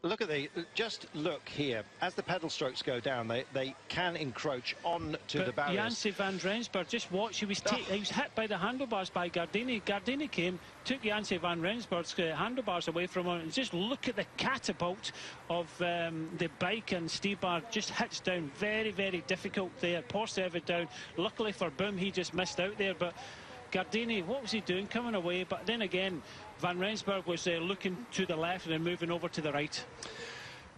Look at just look here. As the pedal strokes go down, they can encroach on to the barriers. Janse van Rensburg, just watch. He was hit by the handlebars by Gardini. Gardini came, took Janse van Rensburg's handlebars away from him, and just look at the catapult of the bike, and Stybar just hits down. Very, very difficult there. Poor Servet down. Luckily for Boom, he just missed out there, but Gardini, what was he doing coming away? But then again, Van Rensburg was looking to the left and then moving over to the right.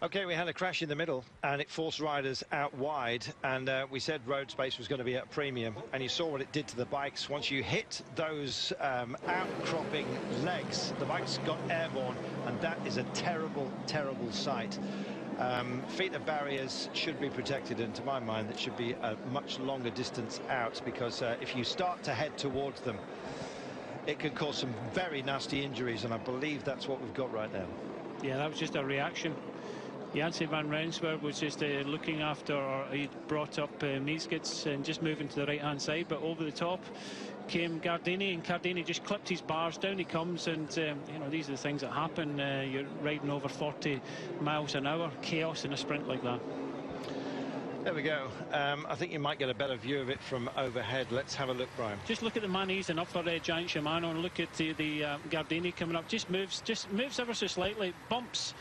Okay, we had a crash in the middle and it forced riders out wide, and we said road space was going to be at a premium, and you saw what it did to the bikes. Once you hit those outcropping legs, the bikes got airborne, and that is a terrible, terrible sight. Feet of barriers should be protected, and to my mind that should be a much longer distance out, because if you start to head towards them, it could cause some very nasty injuries, and I believe that's what we've got right now. Yeah, that was just a reaction. Janse van Rensburg was just looking after, or he brought up Miesgits and just moving to the right-hand side, but over the top came Gardini, and Gardini just clipped his bars. Down he comes, and you know, these are the things that happen. You're riding over 40 miles an hour. Chaos in a sprint like that. There we go. I think you might get a better view of it from overhead. Let's have a look, Brian. Just look at the man easing up for Giant Shimano, and look at the Gardini coming up. Just moves ever so slightly, bumps.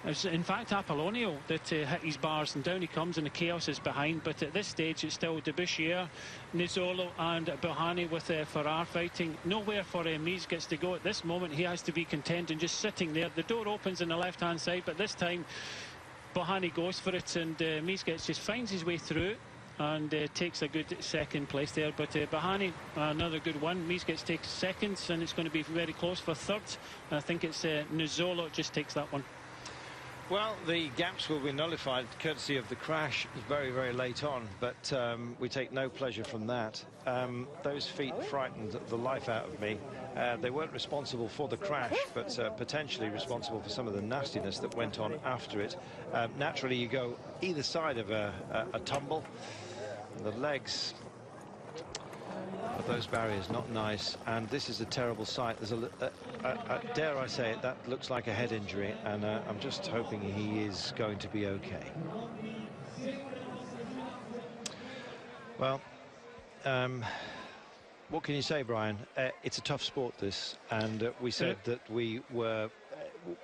It's in fact Apollonio that hit his bars, and down he comes, and the chaos is behind. But at this stage it's still Debussier, Nizzolo and Bohani with Ferrar fighting. Nowhere for Miesgits to go at this moment. He has to be content and just sitting there. The door opens on the left hand side, but this time Bohani goes for it, and Miesgits just finds his way through and takes a good second place there. But Bohani, another good one. Miesgits takes seconds, and it's going to be very close for third. And I think it's Nizzolo just takes that one. Well, the gaps will be nullified courtesy of the crash very, very late on, but we take no pleasure from that. Those feet frightened the life out of me. They weren't responsible for the crash, but potentially responsible for some of the nastiness that went on after it. Naturally, you go either side of a tumble. The legs of those barriers, not nice, and this is a terrible sight. There's dare I say it, that looks like a head injury, and I'm just hoping he is going to be okay. Well, what can you say, Brian? It's a tough sport, this, and we said that we were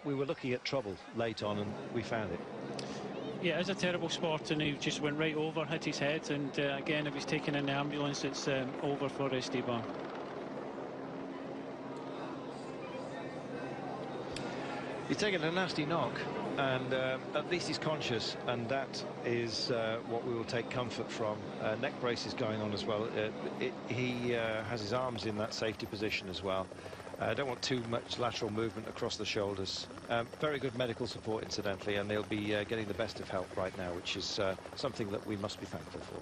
looking at trouble late on, and we found it. Yeah, it's a terrible sport, and he just went right over, hit his head, and again, if he's taken in the ambulance, it's over for Stybar. He's taken a nasty knock, and at least he's conscious, and that is what we will take comfort from. Neck brace is going on as well. He has his arms in that safety position as well. I don't want too much lateral movement across the shoulders. Very good medical support, incidentally, and they'll be getting the best of help right now, which is something that we must be thankful for.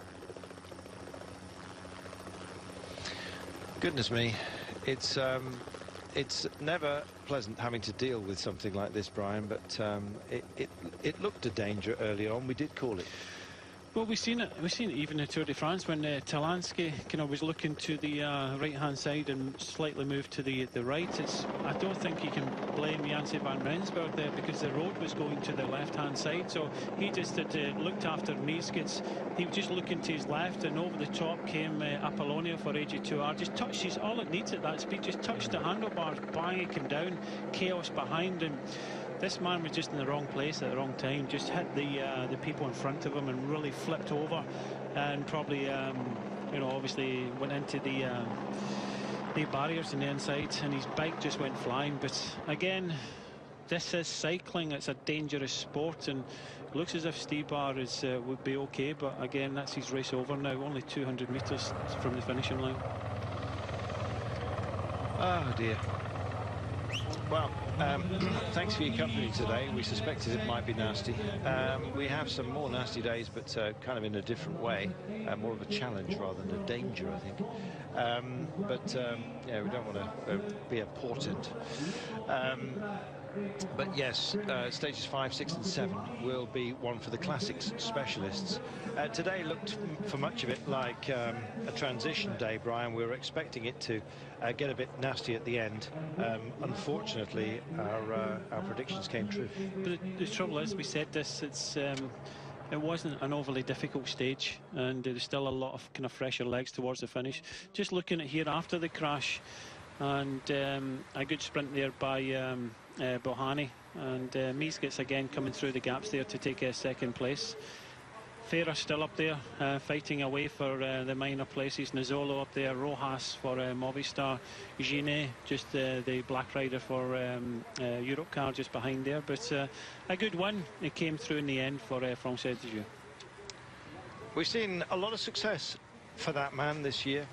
Goodness me, it's never pleasant having to deal with something like this, Brian, but it looked a danger early on. We did call it. Well, we've seen it even in Tour de France when Talansky kind of was looking to the right-hand side and slightly moved to the right. I don't think you can blame Janse van Rensburg there, because the road was going to the left-hand side, so he just had looked after Miesgits. He was just looking to his left, and over the top came Apollonio for AG2R. Just touched his, all it needs at that speed, just touched the handlebars, bang, it came down, chaos behind, and this man was just in the wrong place at the wrong time, just hit the people in front of him and really flipped over, and probably you know, obviously went into the barriers on the inside, and his bike just went flying. But again, this is cycling, it's a dangerous sport, and it looks as if Stybar would be okay, but again, that's his race over now, only 200 metres from the finishing line. Oh dear. Well, thanks for your company today. We suspected it might be nasty. We have some more nasty days, but kind of in a different way. More of a challenge rather than a danger, I think. Yeah, we don't want to be a portent. But yes, stages 5, 6 and 7 will be one for the classics specialists. Today looked for much of it like a transition day, Brian. We were expecting it to get a bit nasty at the end. Unfortunately, our predictions came true. But the trouble is, we said this, it wasn't an overly difficult stage, and there's still a lot of kind of fresher legs towards the finish. Just looking at here after the crash, and a good sprint there by Bohani, and Mies gets again coming through the gaps there to take second place. Ferrer still up there fighting away for the minor places. Nizzolo up there, Rojas for Movistar, Ginet, just the black rider for Europcar just behind there. But a good win. It came through in the end for Française de Jeu. We've seen a lot of success for that man this year.